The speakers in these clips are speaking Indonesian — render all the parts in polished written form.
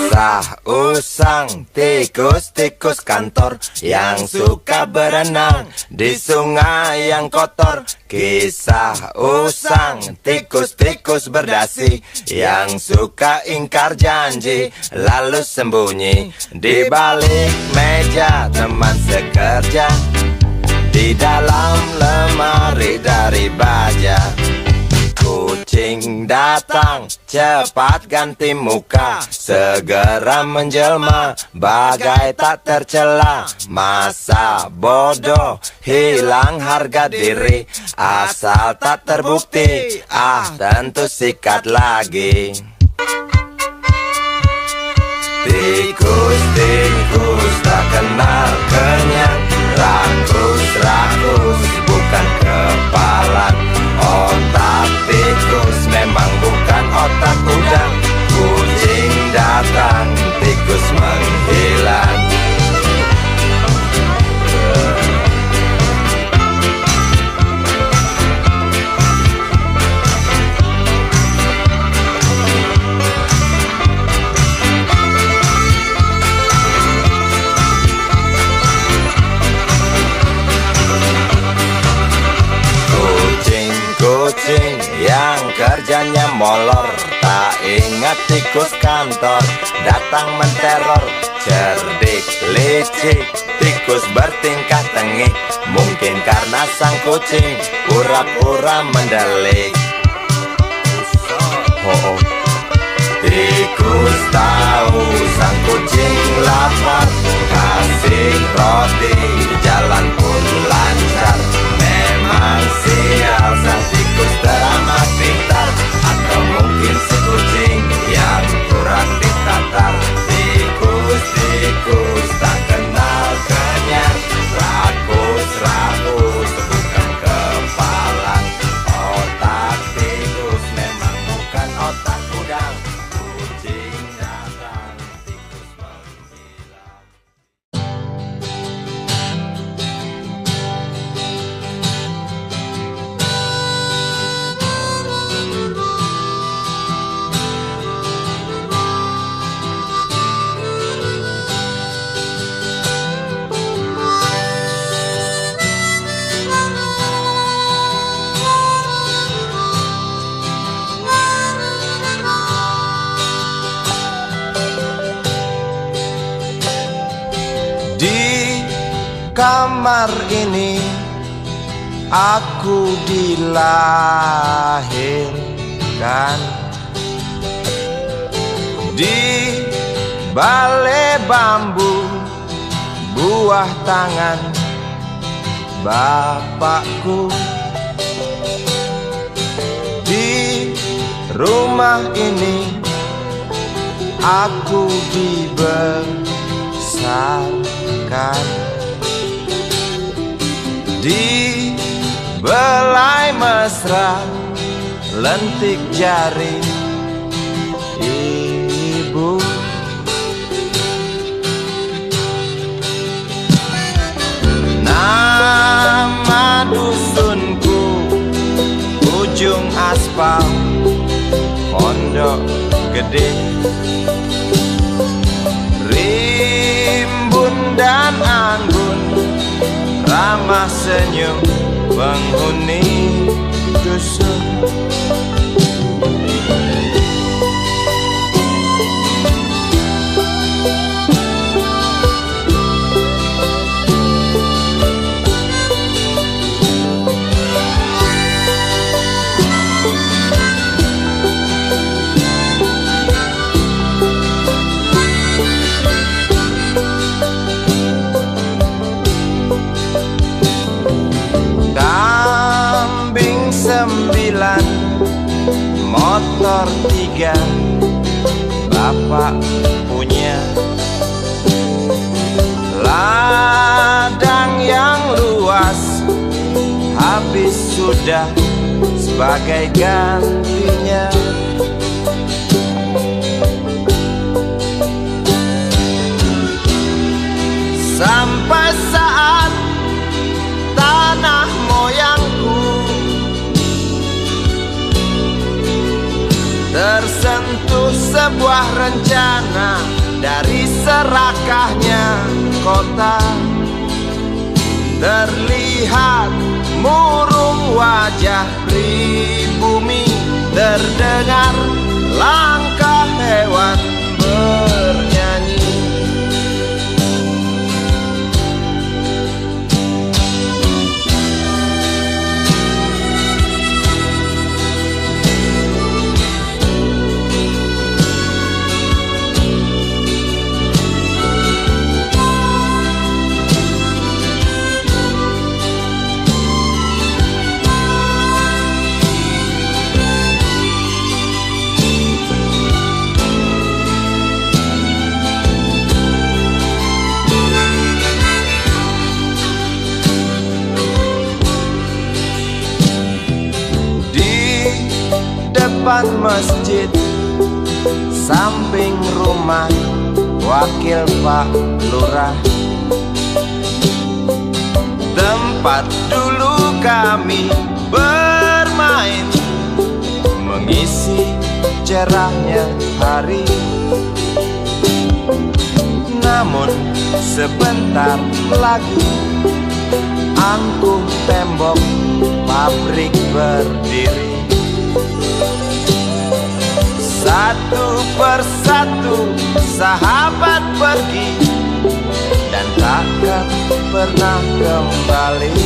Kisah usang tikus-tikus kantor yang suka berenang di sungai yang kotor. Kisah usang tikus-tikus berdasi yang suka ingkar janji lalu sembunyi di balik meja teman sekerja, di dalam lemari dari baja. Kucing datang, cepat ganti muka, segera menjelma, bagai tak tercela. Masa bodoh, hilang harga diri, asal tak terbukti, tentu sikat lagi. Tikus-tikus tak kenal kenyang, rakus-rakus bukan kepala. Otak tikus memang bukan otak udang. Kucing datang, tikus menghilang. Kucing yang kerjanya molor, tak ingat tikus kantor, datang menteror. Cerdik, licik, tikus bertingkah tengik, mungkin karena sang kucing pura-pura mendelik. Tikus tahu sang kucing lapar, kasih roti, jalan pun lancar. Memang sial sang tikus teramat pintar, atau mungkin si kucing yang kurang ditatar. Tikus-tikus tak kenal kenyang, rakus-rakus bukan kepala. Otak tikus memang bukan otak udang. Kucing datang, tikus menghilang. Di kamar ini aku dilahirkan, di balai bambu buah tangan bapakku. Di rumah ini aku dibesarkan, di belai mesra lentik jari ibu. Nama dusunku ujung aspal Pondok Gede. Rimbun dan anggun ramah senyum penghuni dusun. Motor 3 bapak punya, ladang yang luas habis sudah sebagai gantinya. Sampai saat tanah moyangku tersentuh sebuah rencana dari serakahnya kota. Terlihat murung wajah pribumi, terdengar langkah hewan bernyanyi. Depan masjid, samping rumah wakil Pak Lurah, tempat dulu kami bermain, mengisi cerahnya hari. Namun sebentar lagi angkuh tembok pabrik berdiri. Satu persatu sahabat pergi dan takkan pernah kembali.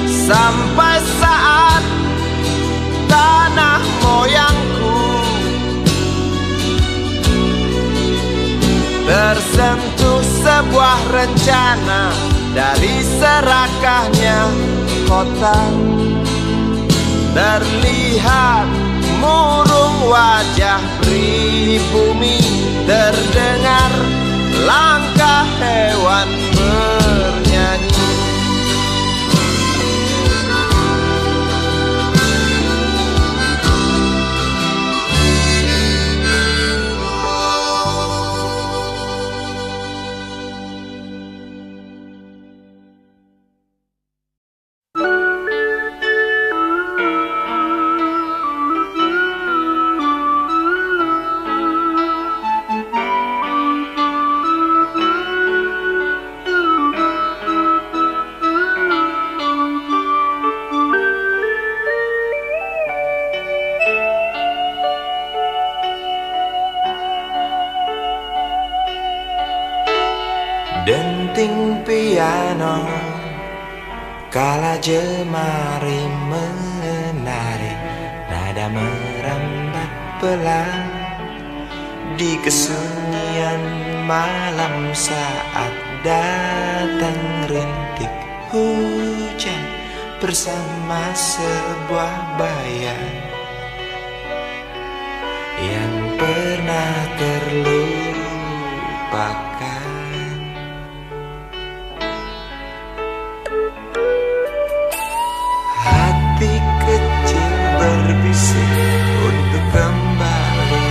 Sampai saat tanah moyangku tersentuh sebuah rencana dari serakahnya kota. Terlihat murung wajah pribumi, terdengar langkah hewan bernyanyi. Denting piano kala jemari menari, nada merambat pelan di kesunyian malam saat datang rintik hujan bersama sebuah bayang yang pernah terlupakan. Berbisik untuk kembali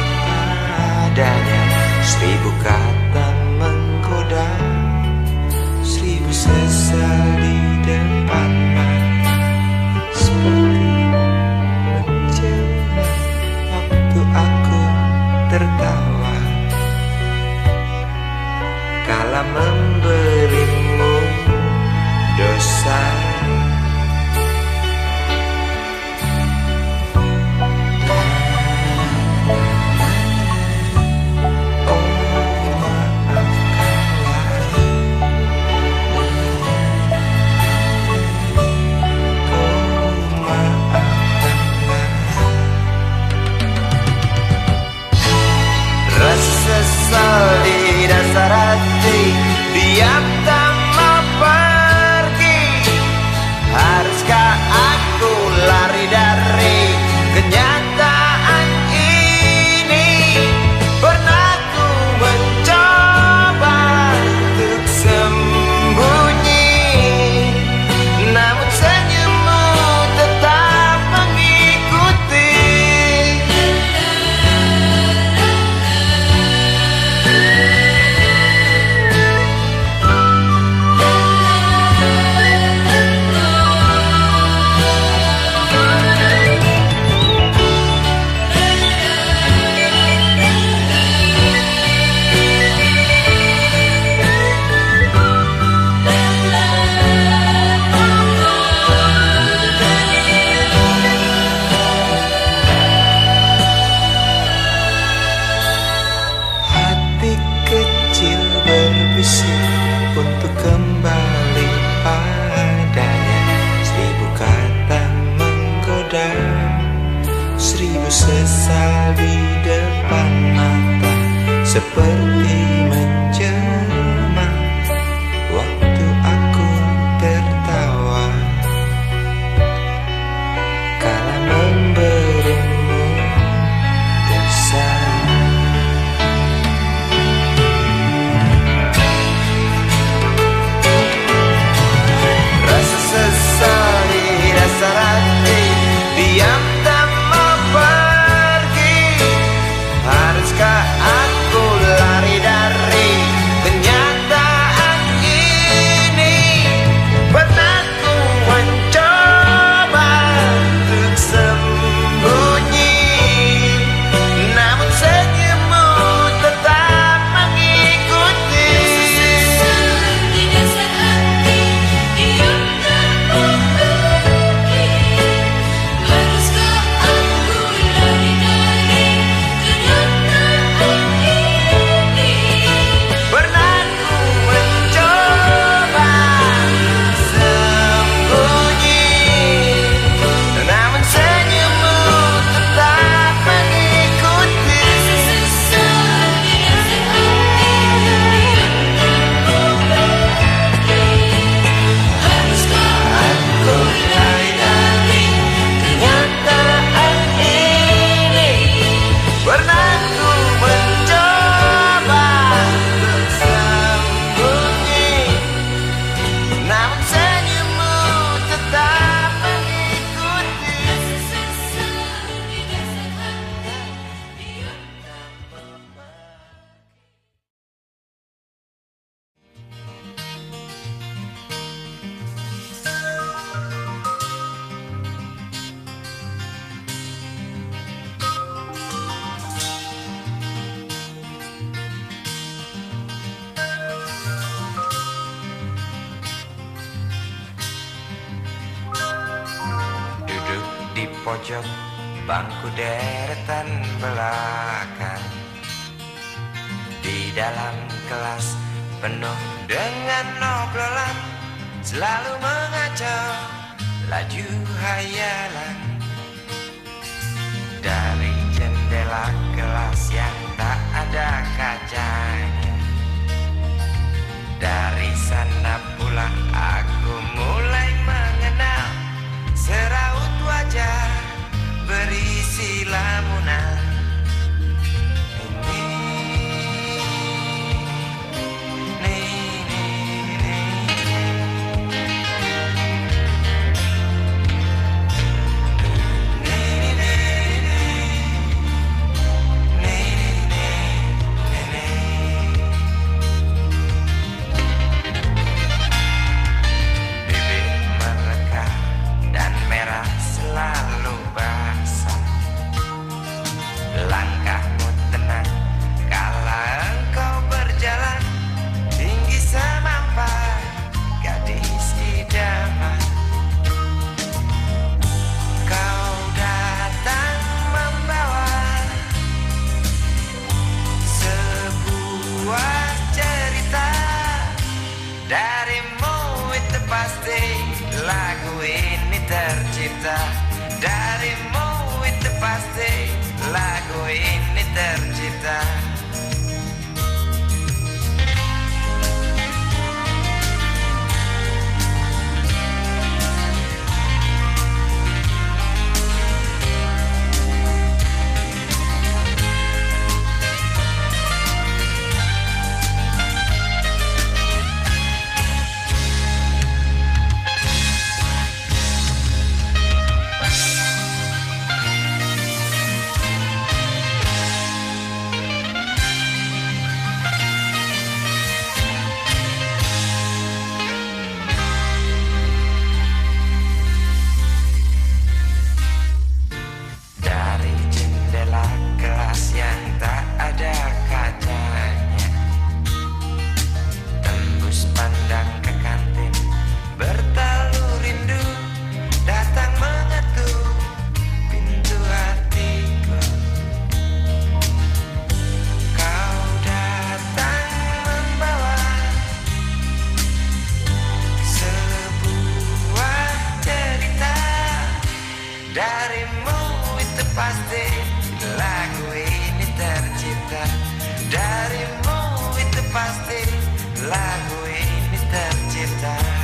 padanya. 1000 kata menggoda, 1000 sesal di depan mata, seperti 1000 sesal di depan mata, seperti menjelma waktu aku tertawa kala memberimu dosa. Rasa sesal di dasar hati, diam tak mau pergi. Haruskah aku lari dari kenyataan ini? Pernah ku mencoba untuk sembunyi, namun senyummu tetap mengikuti. Di dasar hati, diam tak mau pergi. Haruskah aku lari dari kenyataan ini? Pernah ku mencoba sembunyi, namun senyummu tetap mengikuti. Sesal di dasar hati, diam tak mau pergi. Haruskah aku lari dari kenyataan ini? Pernah ku mencoba untuk sembunyi, namun senyummu tetap mengikuti. Sesal di dasar hati, diam tak mau pergi. Duduk di pojok bangku deretan belakang, di dalam kelas penuh dengan obrolan, selalu mengacau laju hayalan. Dari jendela kelas yang tak ada kacanya, dari sana pula aku mulai mengenal seraut wajah berisi lamunan. Bibir mereka dan merah selalu basah. Langkahmu tenang kala engkau berjalan, tinggi semampai gadis idaman. Kau datang membawa sebuah cerita, darimu itu pasti lagu ini tercipta. Darimu itu pasti lagu ini tercipta. pasti lagu ini tercipta darimu, itu pasti lagu ini tercipta.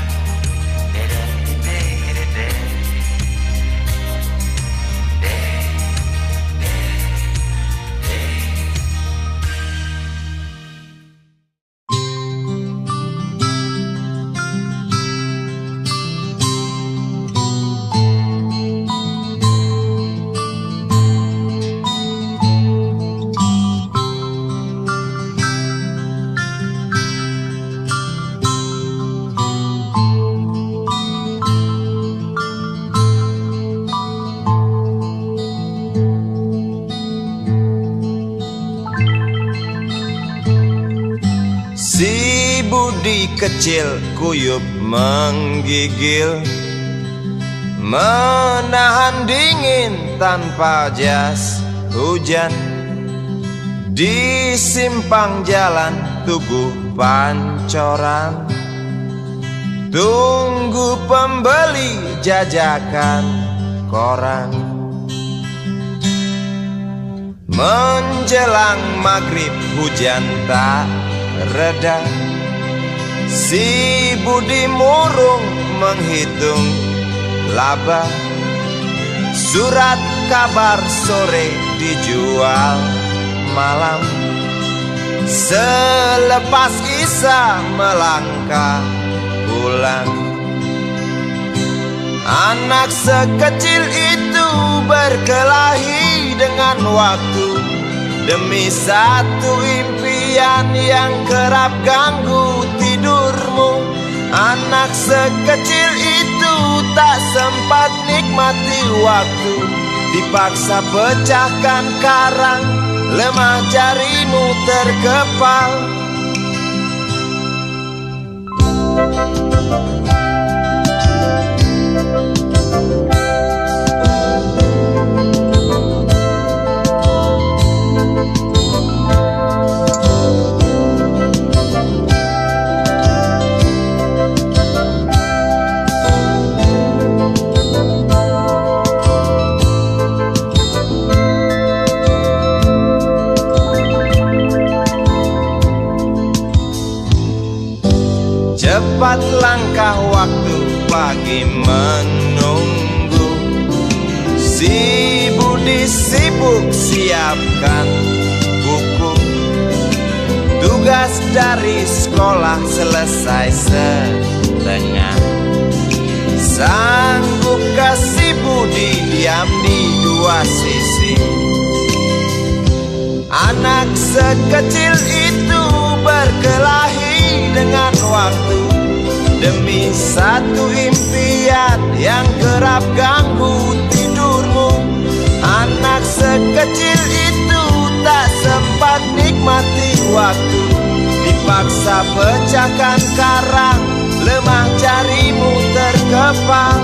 Si Budi kecil kuyup menggigil, menahan dingin tanpa jas hujan. Di simpang jalan Tugu Pancoran, tunggu pembeli jajakan koran. Menjelang maghrib hujan tak reda, si Budi murung menghitung laba. Surat kabar sore dijual malam, selepas Isya melangkah pulang. Anak sekecil itu berkelahi dengan waktu demi satu impian yang kerap ganggu tidurmu. Anak sekecil itu tak sempat nikmati waktu, dipaksa pecahkan karang, lemah jarimu terkepal. Cepat langkah waktu pagi menunggu, si Budi sibuk siapkan buku. Tugas dari sekolah selesai setengah, sanggup kasih Budi diam di dua sisi. Anak sekecil itu berkelahi dengan waktu demi satu impian yang kerap ganggu tidurmu. Anak sekecil itu tak sempat nikmati waktu, dipaksa pecahkan karang, lemah jarimu terkepal.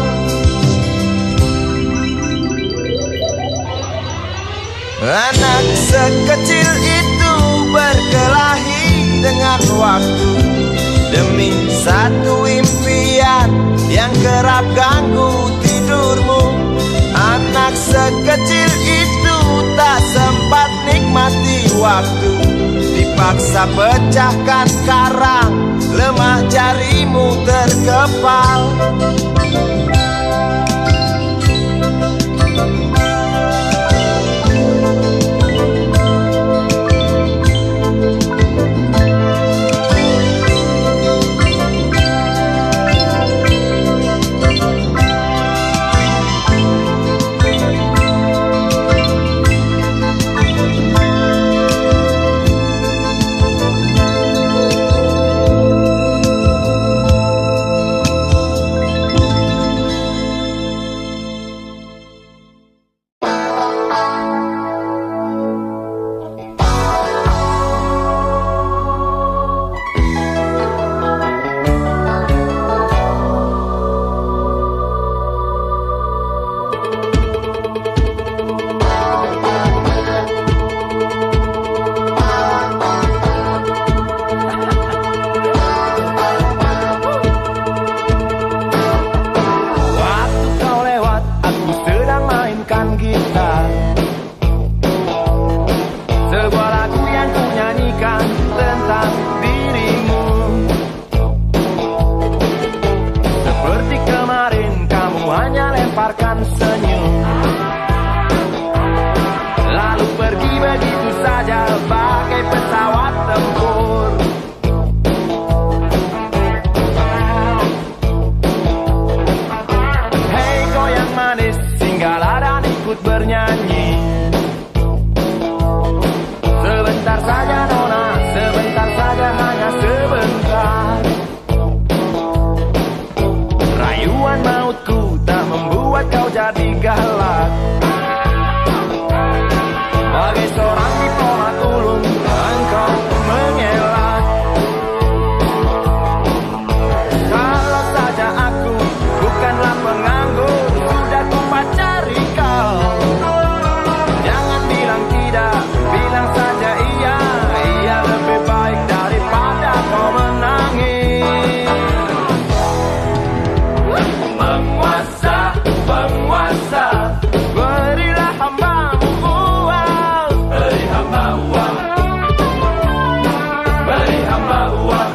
Anak sekecil itu berkelahi dengan waktu demi satu impian yang kerap ganggu tidurmu. Anak sekecil itu tak sempat nikmati waktu, dipaksa pecahkan karang, lemah jarimu terkepal. sebuah lagu yang ku nyanyikan tentang dirimu. Seperti kemarin kamu hanya lemparkan senyum, lalu pergi begitu saja bagai pesawat tempur. Hei goyang manis, singgahlah dan ikut bernyanyi. Sebentar saja nona, sebentar saja, hanya sebentar. Rayuan mautku tak membuat kau jadi galak. Bagai seorang diplomat ulung, engkau mengelak. Kalau saja aku bukanlah penganggur, sudah ku pacari kau. Jangan bilang tidak, bilang saja iya. Iya lebih baik daripada kau menangis. Penguasa, penguasa, berilah hambamu uang. Beri hamba uang. Beri hamba uang.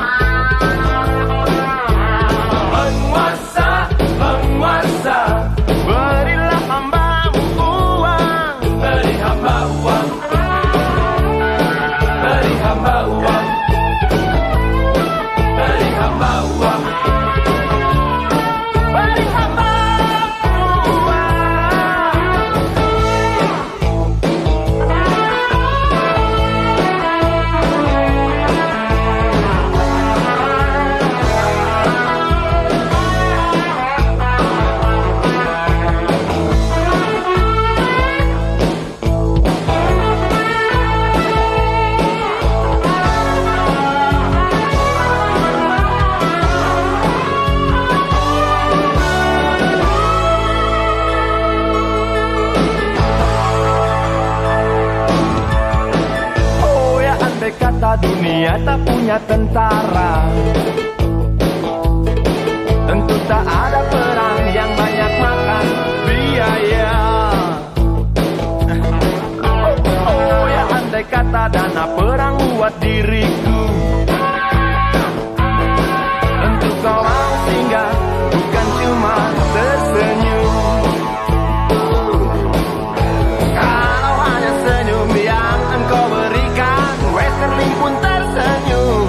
Penguasa, penguasa, berilah hambamu uang. Beri hamba uang. Beri hamba uang. Beri hamba uang. Beri hamba kata dunia tak punya tentara, tentu tak ada perang yang banyak makan biaya. Oh ya andai kata dana perang buat diriku, tentu kau mau singgah, bukan cuma tersenyum. Kalau hanya senyum yang engkau berikan, Westerling pun tersenyum.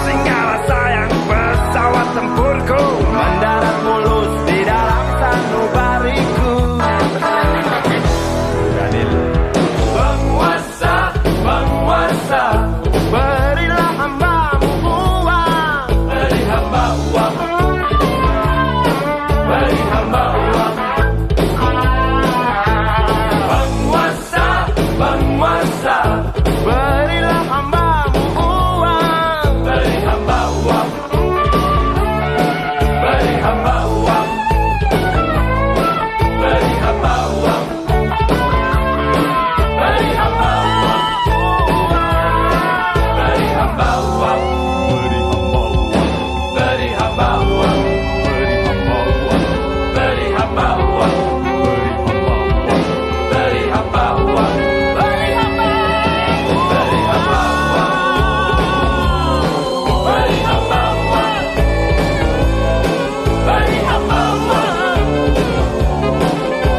Singgahlah sayang, pesawat tempurku mendarat mulus di dalam sanubariku. Penguasa, penguasa, berilah hambamu uang. Beri hamba uang. Beri hamba uang. Penguasa, penguasa, berilah hambamu uang. Beri hamba uang. Beri hamba uang. Beri hamba uang. Beri hamba uang. Beri hamba uang. Beri hamba uang. Beri hamba uang. Beri hamba uang.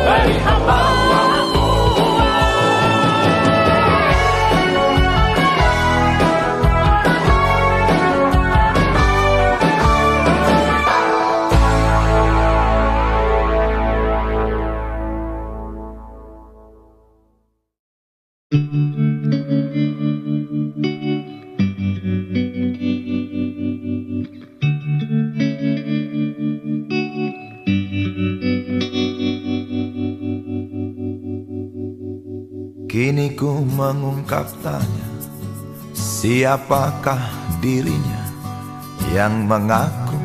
Beri hamba Kini ku mengungkap tanya, siapakah dirinya yang mengaku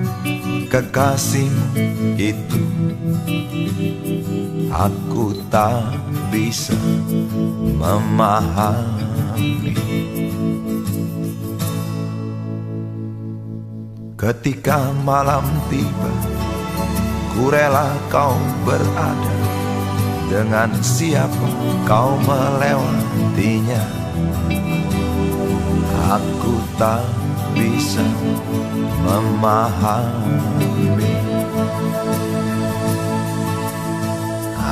kekasihmu itu? Aku tak bisa memahami. Ketika malam tiba, ku rela kau berada dengan siapa kau melewatinya. Aku tak bisa memahami.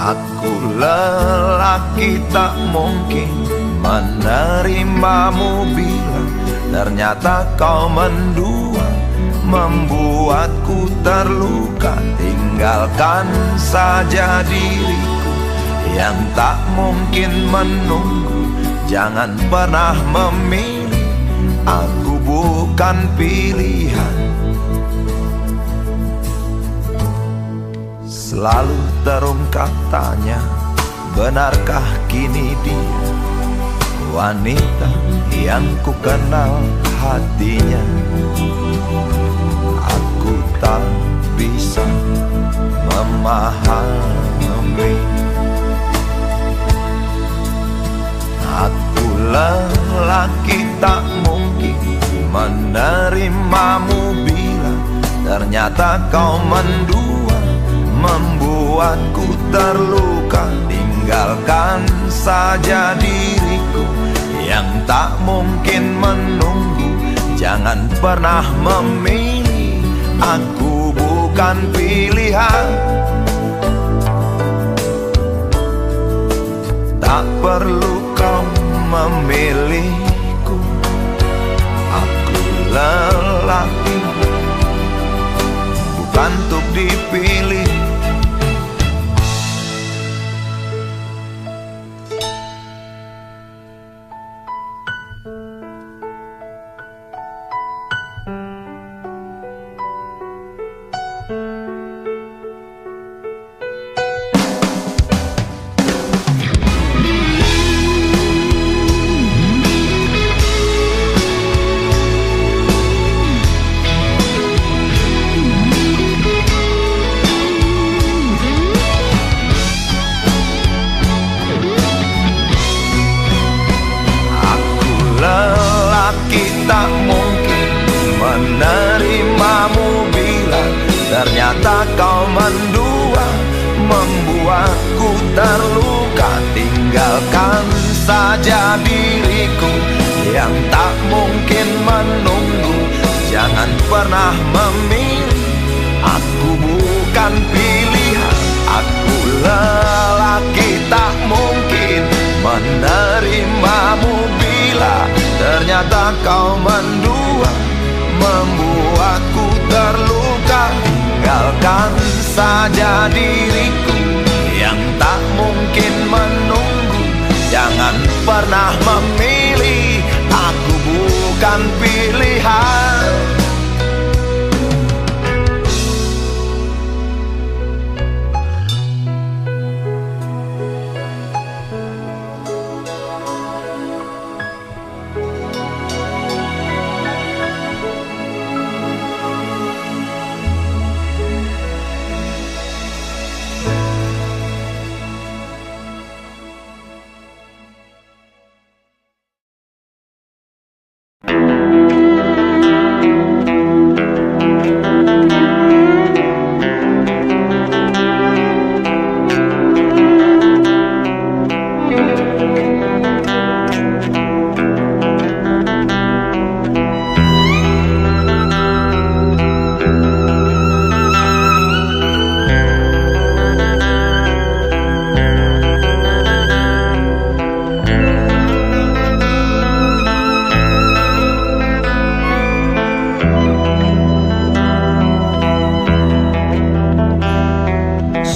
Aku lelaki tak mungkin menerimamu bila ternyata kau mendua, membuatku terluka. Tinggalkan saja diriku yang tak mungkin menunggu. Jangan pernah memilih, aku bukan pilihan. Selalu terungkap tanya, benarkah kini dia wanita yang ku kenal hatinya? Aku tak bisa memahami. Aku lelaki tak mungkin menerimamu bila ternyata kau mendua, membuatku terluka. Tinggalkan saja diriku yang tak mungkin menunggu. Jangan pernah memilih, aku bukan pilihan. Tak perlu kau memilihku, aku lelaki bukan untuk dipilih. Tak mungkin menerimamu bila ternyata kau mendua, membuatku terluka. Tinggalkan saja diriku yang tak mungkin menunggu. Jangan pernah memilih, aku bukan pilihan. Aku lelaki tak mungkin menerimamu bila ternyata kau mendua, membuatku terluka. Tinggalkan saja diriku yang tak mungkin menunggu. Jangan pernah memilih, aku bukan pilihan.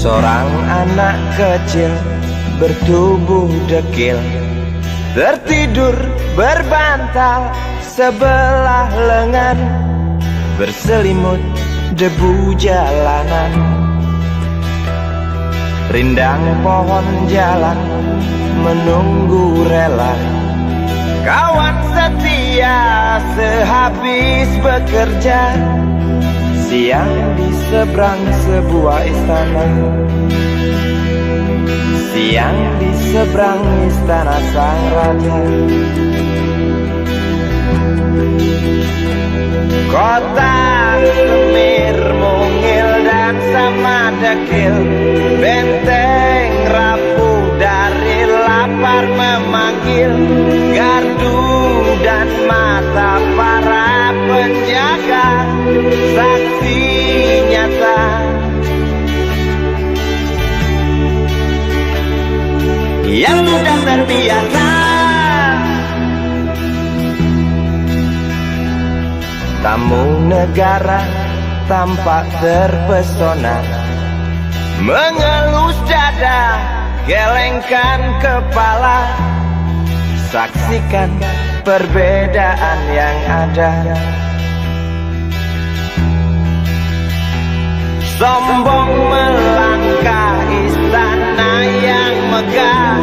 Seorang anak kecil bertubuh dekil, tertidur berbantal sebelah lengan, berselimut debu jalanan. Rindang pohon jalan menunggu rela, kawan setia sehabis bekerja. Siang di seberang sebuah istana, siang di seberang istana sang raja. Kota Semir mungil dan sama dekil, benteng rapuh saksi nyata yang sudah terbiasa. Tamu negara tampak terpesona, mengelus dada, gelengkan kepala, saksikan perbedaan yang ada. Sombong melangkah istana yang megah,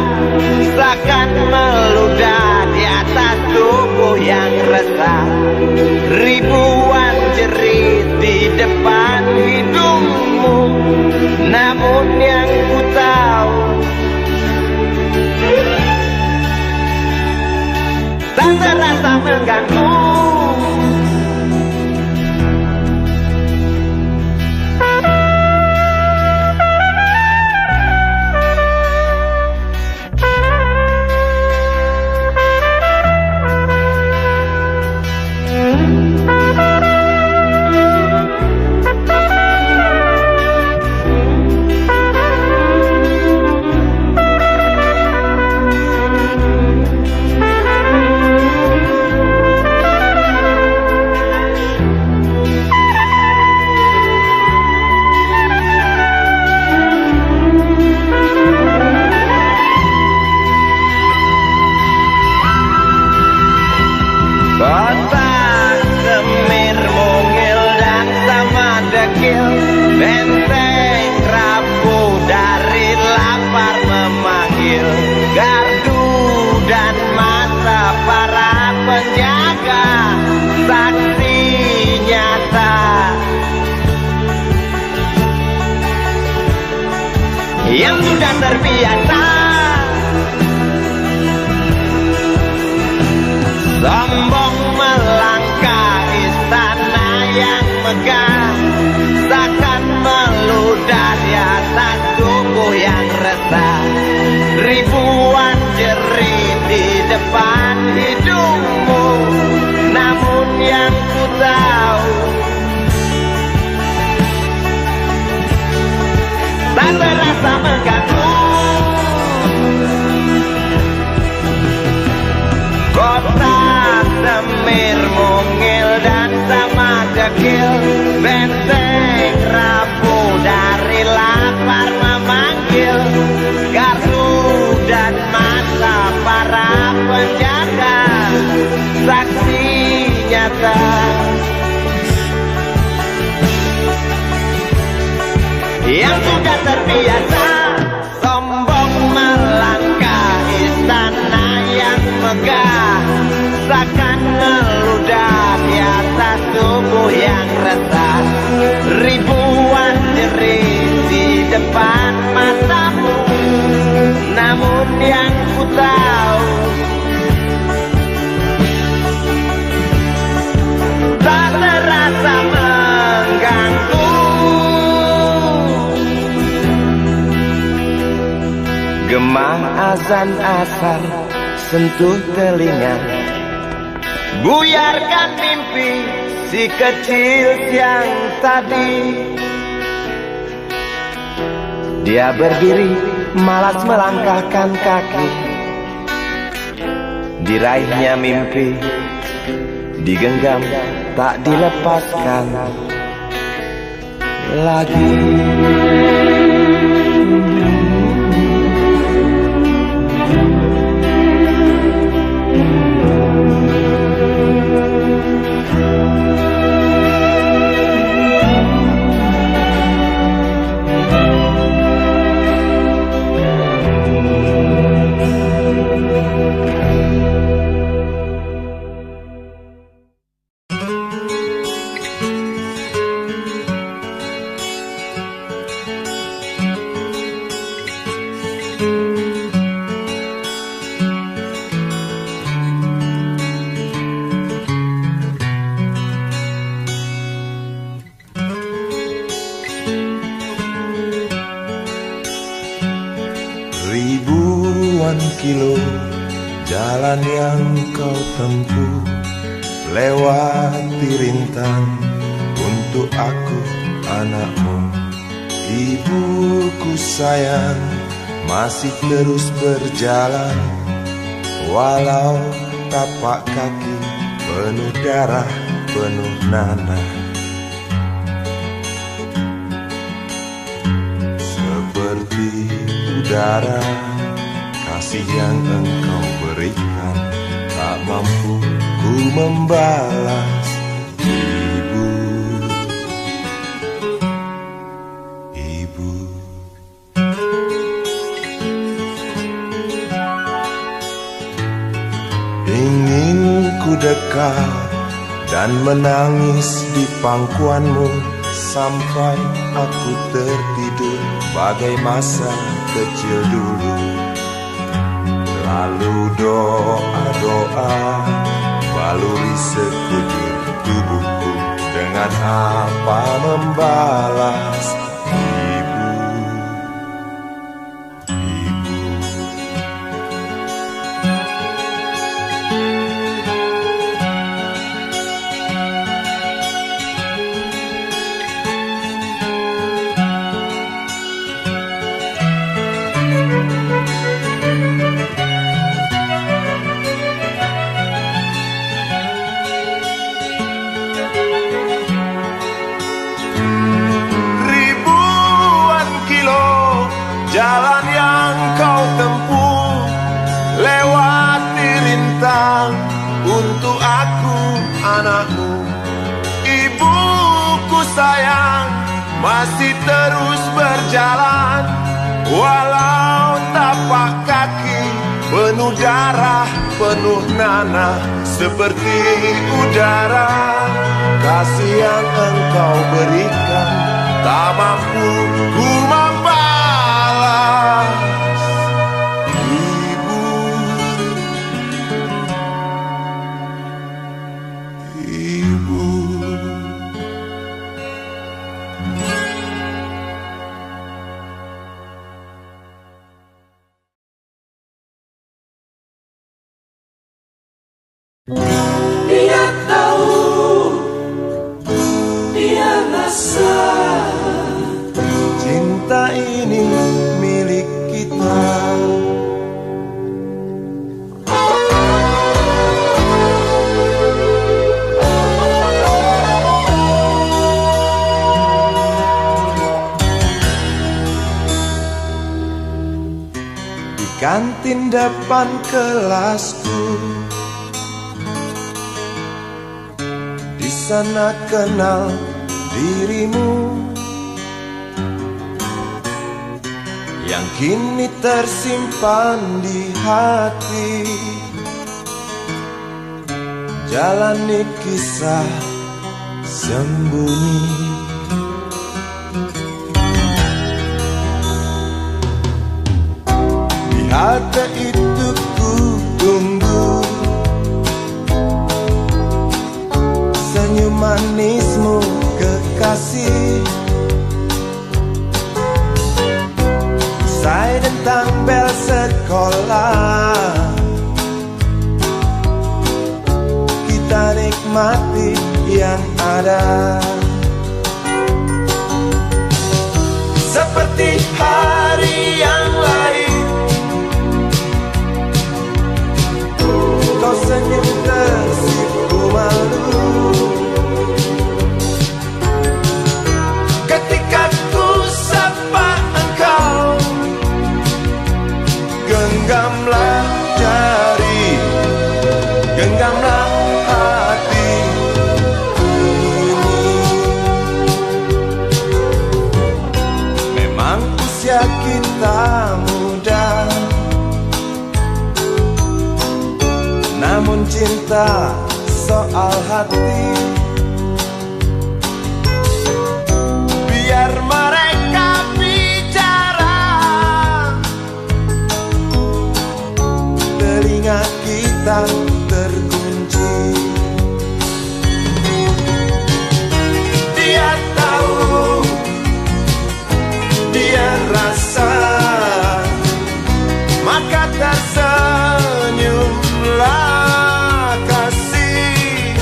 seakan meludah di atas tubuh yang resah. Ribuan jerit di depan hidungmu, namun yang ku tahu tak terasa mengganggu. Kota Semir mungil dan sama dekil, benteng rapuh dari lapar memanggil. Gardu dan mata para penjaga, saksi nyata yang sudah terbiasa. Sombong melangkah istana yang megah, seakan meludah di atas tubuh yang resah. Ribuan jerit di depan hidungmu, namun yang ku tahu tak terasa mengganggu. Kota Semir mungil dan sama dekil, benteng rapuh dari lapar memanggil. Gardu dan mata para penjaga, saksi nyata yang sudah terbiasa. Sombong melangkah istana yang megah, seakan meludah di atas tubuh yang resah. Ribuan jerit di depan matamu, namun yang ku tahu tak terasa mengganggu. Gemah azan asar sentuh telinga, buyarkan mimpi si kecil yang tadi. Dia berdiri malas melangkahkan kaki, diraihnya mimpi digenggam tak dilepaskan lagi. Ribuan kilo jalan yang kau tempuh, lewati rintang untuk untuk aku anakmu. Ibuku sayang masih terus berjalan, walau tapak kaki penuh darah, penuh nanah. Seperti udara, kasih yang engkau berikan tak mampu ku membalas. Ibu, ibu. Ingin ku dekat dan menangis di pangkuanmu sampai aku tertidur bagai masa kecil dulu. Lalu doa-doa baluri sekujur tubuhku, dengan apa membalas. Ibu, ibu. Jalan yang kau tempuh, lewati rintang untuk aku anakmu. Ibuku sayang masih terus berjalan, walau tapak kaki penuh darah, penuh nanah. Seperti udara, kasih yang engkau berikan tak mampu ku membalas. Ibu, ibu. Dia tahu, dia rasa Cinta ini milik kita. Di kantin depan kelasku, di sana kenal dirimu, yang kini tersimpan di hati. Jalani kisah sembunyi, di halte itu ku tunggu senyum manismu kekasih. Usai tentang bel sekolah, kita nikmati yang ada. Seperti hari yang lain, kau senyum tersipu malu ketika ku sapa engkau. Genggamlah jari, genggamlah hati ini. Memang usia kita muda, namun cinta soal hati. Biar mereka bicara, telinga kita terkunci. Dia tahu, dia rasa, maka tersenyumlah kasih.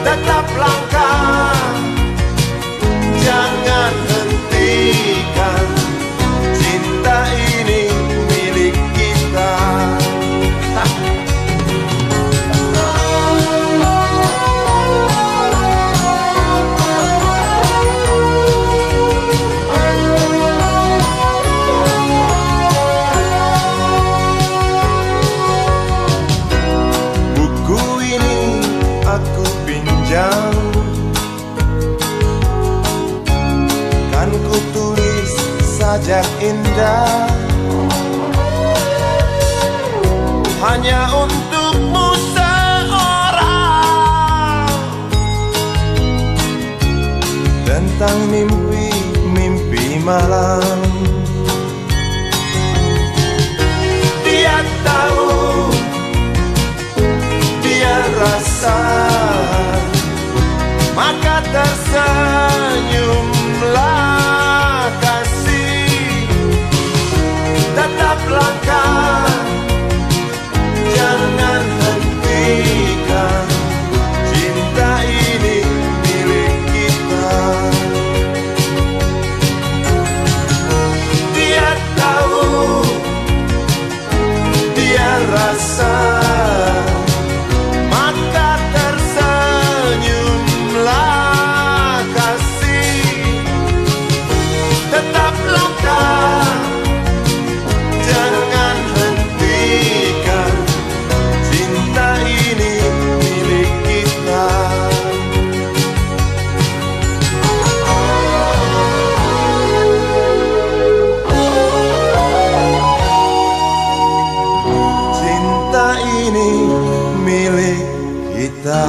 Tetap langkah indah hanya untukmu seorang. Tentang mimpi-mimpi malam, dia tahu, dia rasa, maka tersenyumlah kasih. Tetap langkah, jangan hentikan, cinta ini milik kita. Dia tahu, dia rasa, maka tersenyumlah kasih. Tetap langkah, jangan hentikan, cinta ini milik kita. Cinta ini milik kita.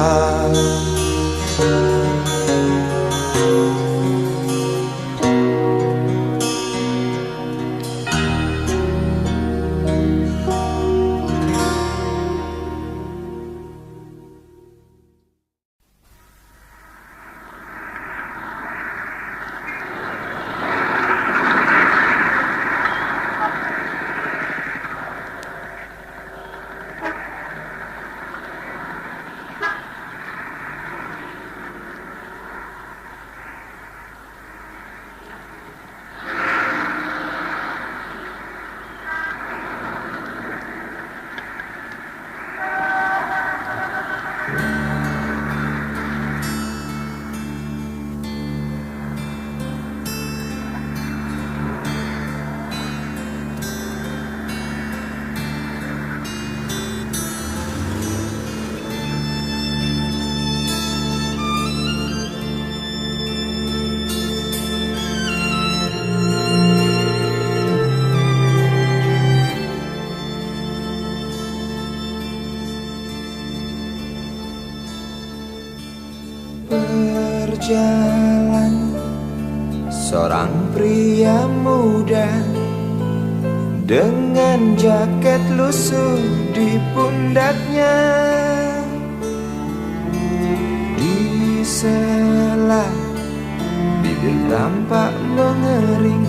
Berjalan seorang pria muda dengan jaket lusuh di pundaknya. Di sela bibir tampak mengering,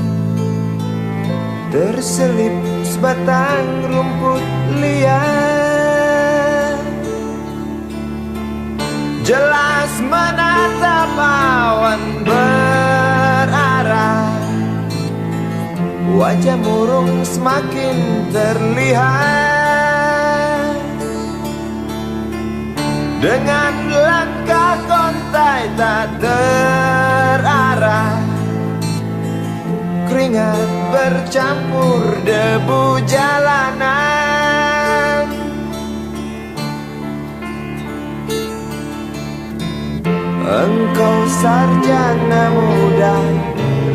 terselip sebatang rumput liar. Jelas menatap awan berarah, wajah murung semakin terlihat. Dengan langkah kontai tak terarah, keringat bercampur debu jalanan. Engkau sarjana muda,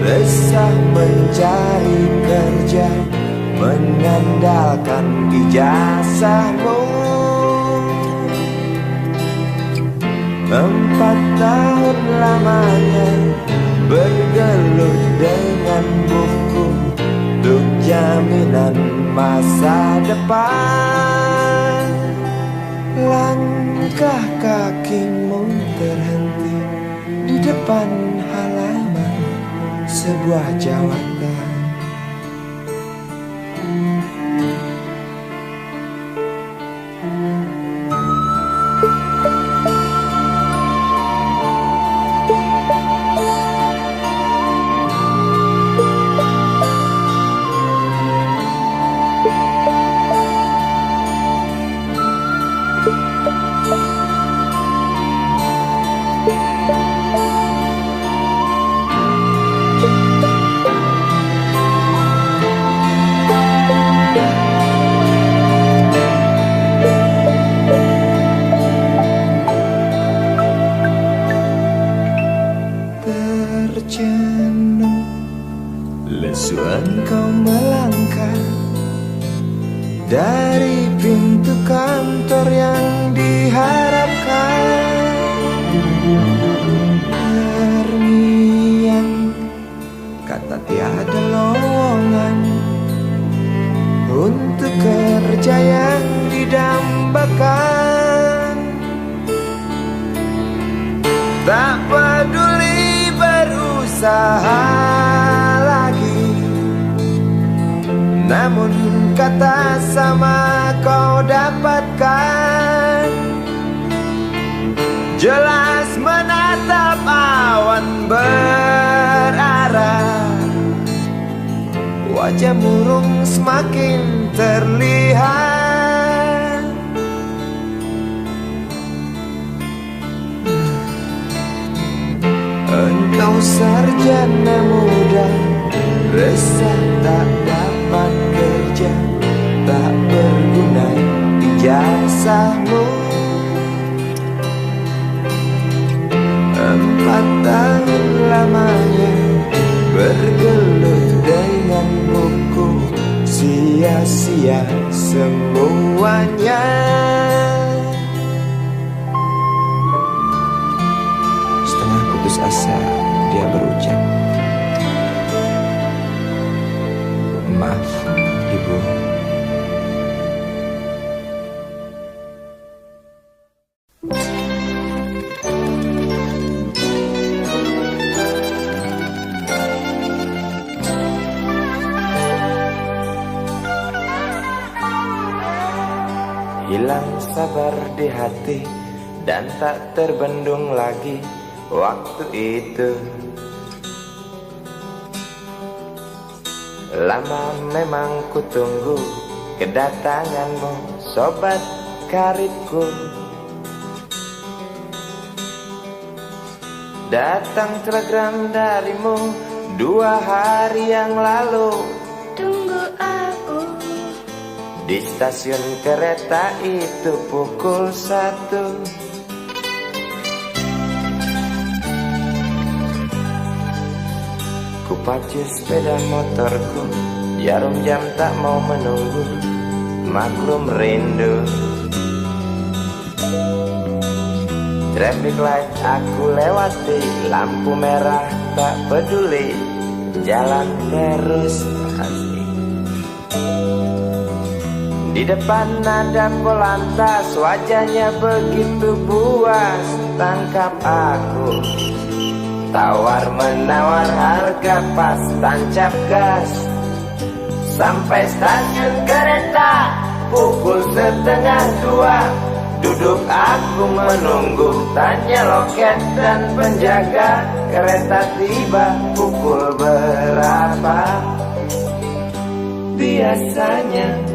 resah mencari kerja, mengandalkan ijazahmu. 4 tahun lamanya bergelut dengan buku untuk jaminan masa depan. Langkah kakimu terhenti di depan halaman sebuah jawatan. dari pintu kantor yang diharapkan. Terngiang kata tiada lowongan untuk kerja yang didambakan. Tak peduli berusaha lagi, namun kata sama kau dapatkan. Jelas menatap awan berarah, wajah murung semakin terlihat. Engkau sarjana muda, resah tak dapat kerja, tak berguna ijazahmu. 4 tahun lamanya bergelut dengan buku, sia-sia semuanya. Setengah putus asa dia berucap, maaf ibu. Hilang sabar di hati dan tak terbendung lagi waktu itu. Lama memang ku tunggu kedatanganmu, sobat karibku. Datang telegram darimu 2 hari yang lalu. Tunggu aku di stasiun kereta itu pukul 1. Ku pacu sepeda motorku, jarum jam tak mau menunggu, maklum rindu. Traffic light aku lewati, lampu merah tak peduli, jalan terus asik. Di depan ada polantas, wajahnya begitu buas, tangkap aku. Tawar menawar harga pas, tancap gas. Sampai stasiun kereta pukul 1:30. Duduk aku menunggu, tanya loket dan penjaga, kereta tiba pukul berapa. Biasanya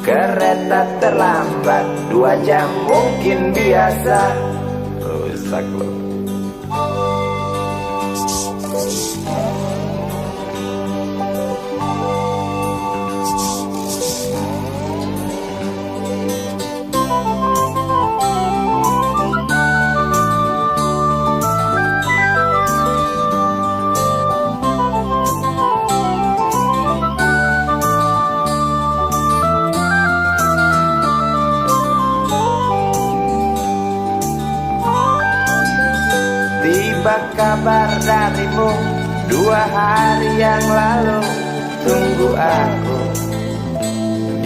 kereta terlambat 2 jam mungkin biasa. Rusak loh. Tiba kabar darimu 2 hari yang lalu. Tunggu aku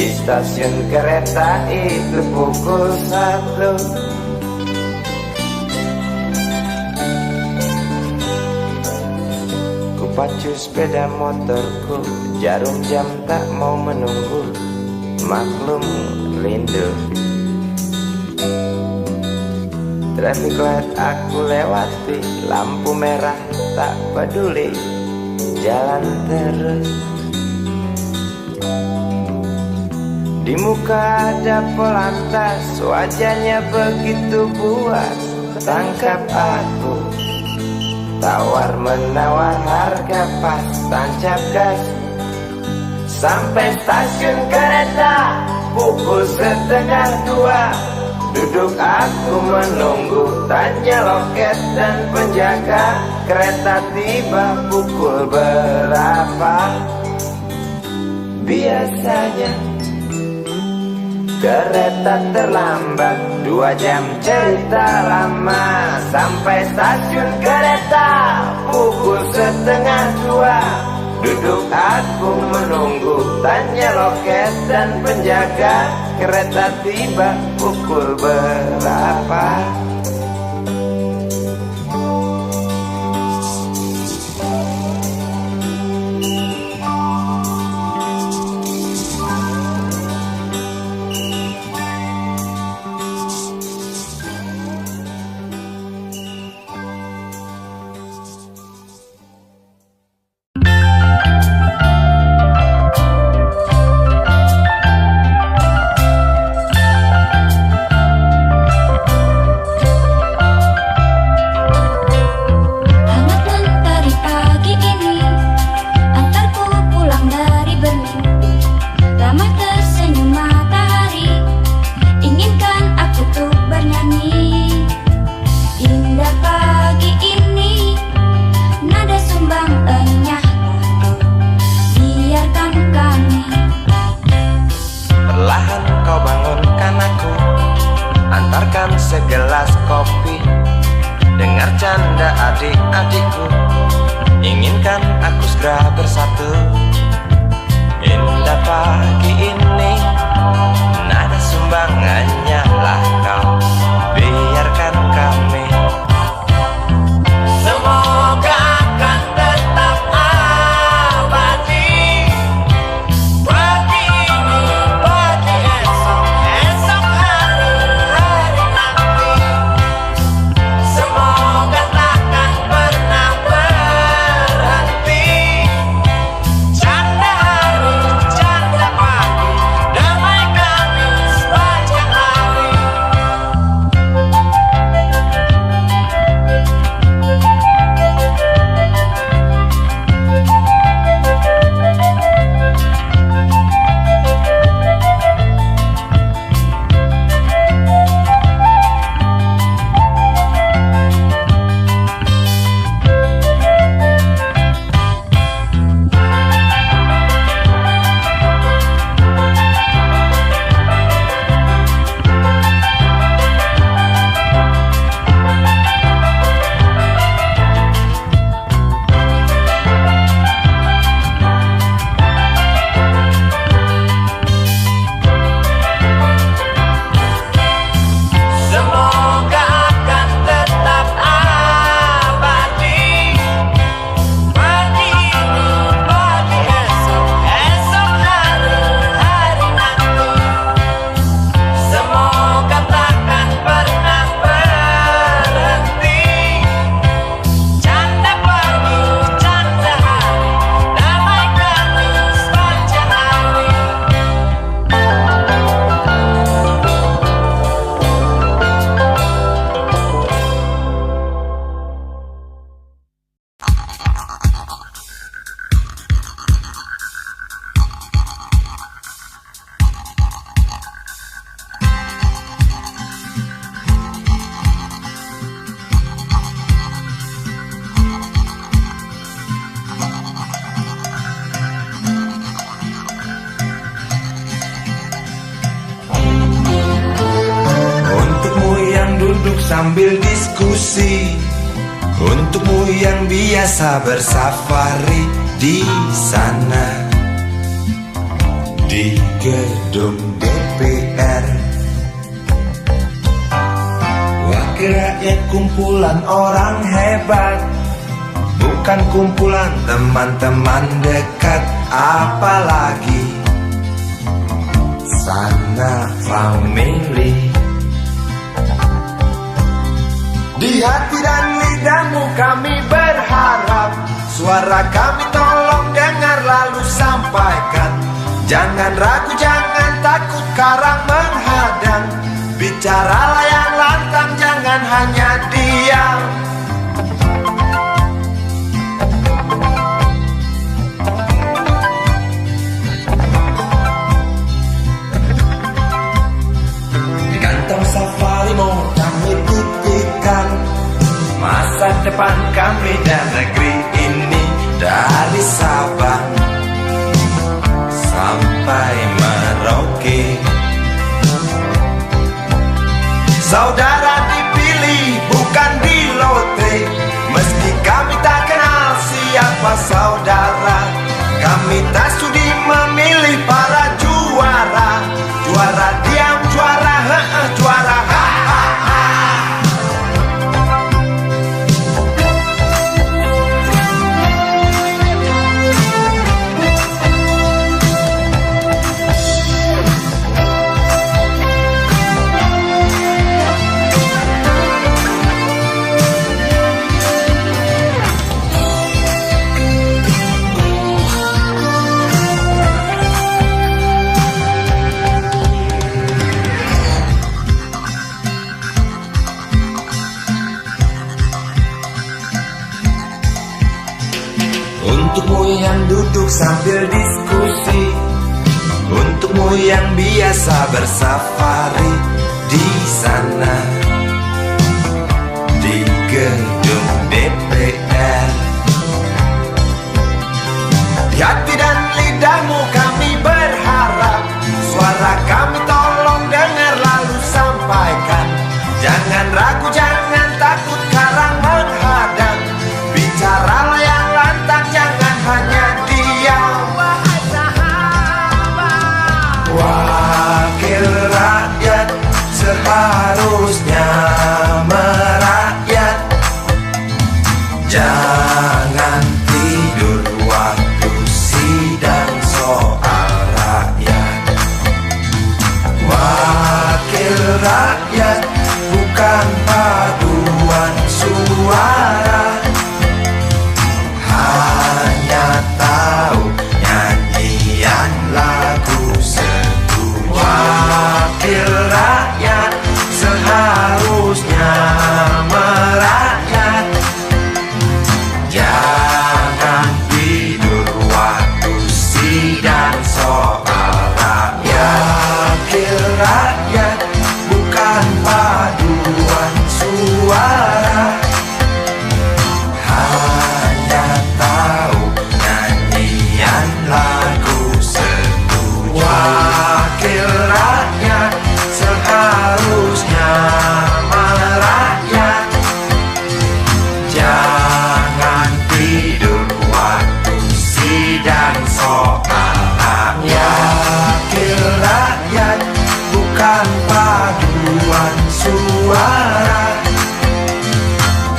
di stasiun kereta itu pukul 1. Ku pacu sepeda motorku, jarum jam tak mau menunggu, maklum rindu. Traffic light aku lewati, lampu merah tak peduli, jalan terus. Di muka ada polantas, wajahnya begitu buas, tangkap aku. Tawar menawar harga pas, tancap gas. Sampai stasiun kereta pukul 1:30. Duduk aku menunggu, tanya loket dan penjaga, kereta tiba pukul berapa. Biasanya kereta terlambat 2 jam cerita lama. Sampai stasiun kereta pukul 1:30. Duduk aku menunggu, tanya loket dan penjaga, kereta tiba pukul berapa? Segelas kopi, dengar canda adik-adikku, inginkan aku segera bersatu. Indah pagi ini, nada sumbangannya lah kau, biarkan kami. Semoga akan tetap abadi. Pagi ini, pagi esok, esok hari, hari nanti. Semoga takkan pernah berhenti. Canda hari, canda pagi, damai kami sepanjang hari. Semoga akan tetap abadi. Pagi ini, pagi esok, esok hari, hari nanti. Semoga takkan pernah berhenti. Canda pagi, canda hari, damai kami sepanjang hari. Untukmu yang duduk sambil diskusi, untukmu yang biasa bersafari di sana, di gedung DPR. Wakil rakyat kumpulan orang hebat, bukan kumpulan teman-teman dekat. Apalagi sana family. Di hati dan lidahmu kami berharap, suara kami tolong dengar lalu sampaikan. Jangan ragu, jangan takut karang menghadang. Bicaralah yang lantang, jangan hanya diam. Di kantong safarimu kami titipkan masa depan kami dan negeri ini, dari Sabang sampai Saudara dipilih bukan di lotre. Meski kami tak kenal siapa saudara, kami tak sudi memilih para juara. Juara diam, juara juara Untukmu yang duduk sambil diskusi, untukmu yang biasa bersafari di sana, di gedung DPR. Di hati dan lidahmu kami berharap, suara kami tolong dengar lalu sampaikan. Jangan ragu, jangan takut karang menghadang. Bicaralah yang lantang, jangan hanya diam. Wahai sahabat, wakil rakyat seharusnya merakyat. Jangan tidur waktu sidang soal rakyat. Wakil rakyat bukan paduan suara, hanya tahu nyanyian lagu setuju. Wakil rakyat seharusnya merakyat. Jangan tidur waktu sidang soal rakyat. Wakil rakyat bukan paduan suara, hanya tahu nyanyian lagu setuju. Wakil rakyat seharusnya merakyat. Jangan tidur waktu sidang soal rakyat. Wakil rakyat bukan paduan suara,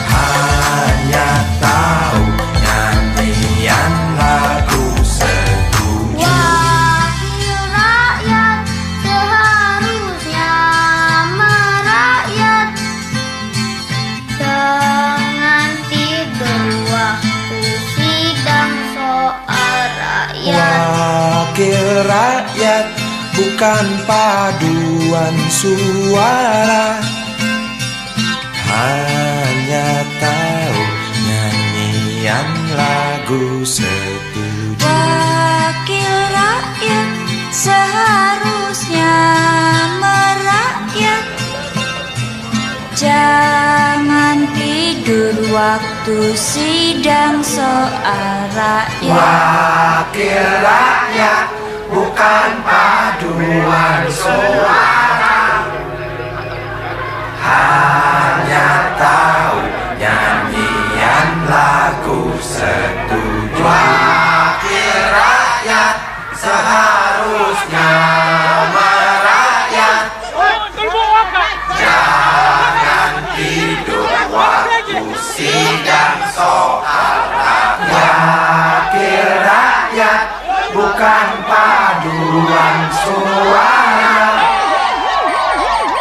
hanya tahu nyanyian lagu setuju. Wakil rakyat seharusnya merakyat. Jangan tidur waktu sidang soal rakyat. Wakil rakyat bukan paduan suara, hanya tahu nyanyian lagu setuju. Wakil rakyat seharusnya merakyat. Jangan tidur waktu sidang soal rakyat. Wakil rakyat bukan paduan suara, hanya tahu nyanyian lagu setuju. Wakil rakyat seharusnya merakyat. Jangan tidur waktu sidang soal rakyat. Wakil rakyat bukan paduan suara,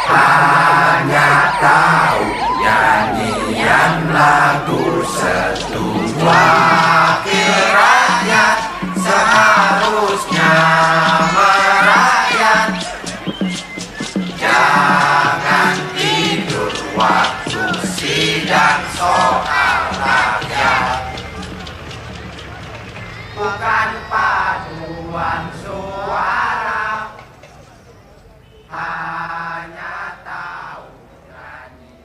hanya tahu nyanyian lagu setuju. Wakil rakyat seharusnya merakyat. Jangan tidur waktu sidang soal rakyat. Bukan paduan suara, hanya tahu nyanyi.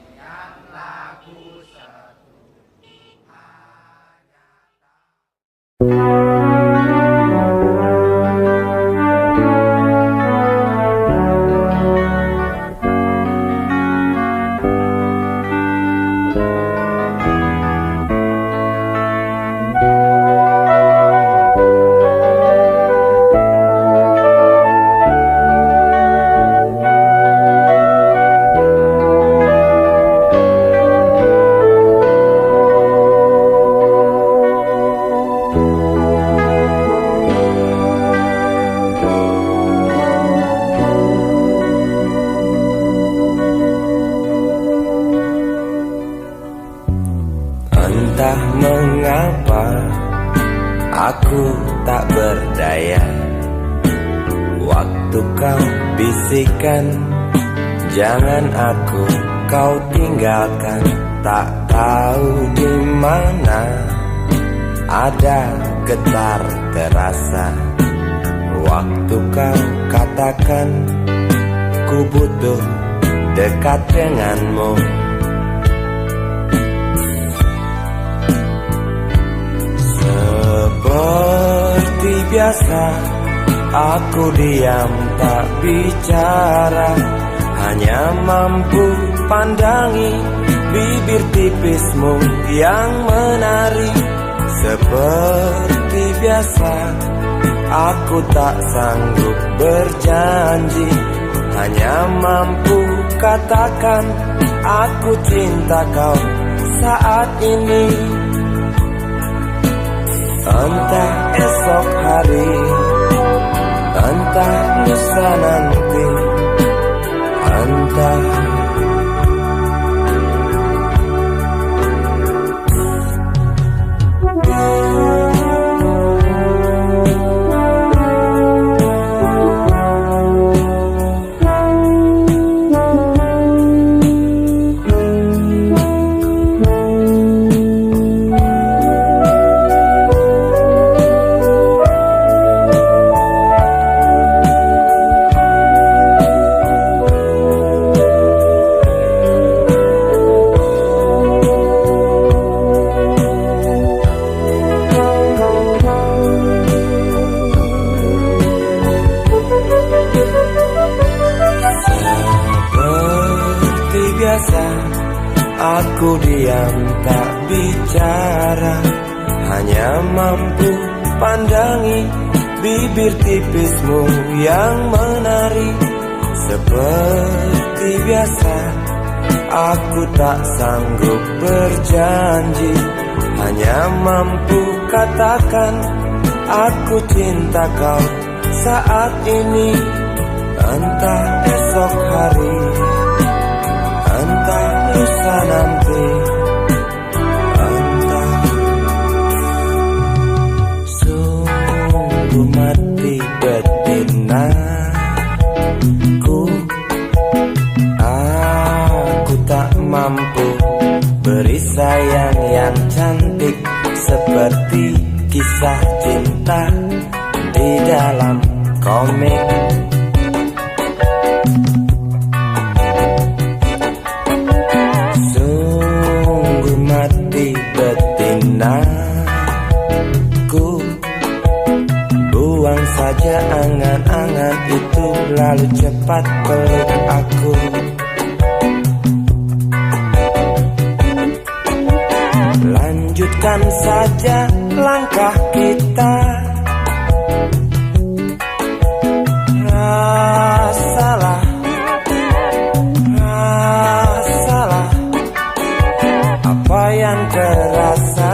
waktu kau bisikan, jangan aku kau tinggalkan. Tak tahu di mana ada getar terasa, waktu kau katakan ku butuh dekat denganmu. Seperti biasa aku diam tak bicara, hanya mampu pandangi bibir tipismu yang menari. Seperti biasa aku tak sanggup berjanji, hanya mampu katakan aku cinta kau saat ini. Entah esok hari, entah lusa nanti, entah aku diam tak bicara, hanya mampu pandangi bibir tipismu yang menari. Seperti biasa aku tak sanggup berjanji, hanya mampu katakan aku cinta kau saat ini. Entah esok hari, entah lusa nanti, entah. Sungguh mati betinaku, aku tak mampu beri sayang yang cantik seperti kisah cinta di dalam komik. Betinaku, buang saja angan-angan itu, lalu cepat peluk aku. Lanjutkan saja langkah kita, rasalah apa yang terasa.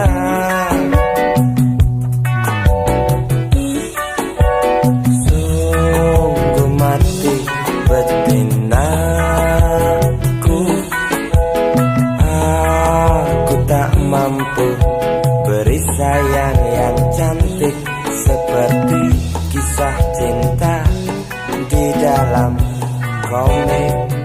Sungguh mati betinaku, aku tak mampu beri sayang yang cantik seperti kisah cinta di dalam komik.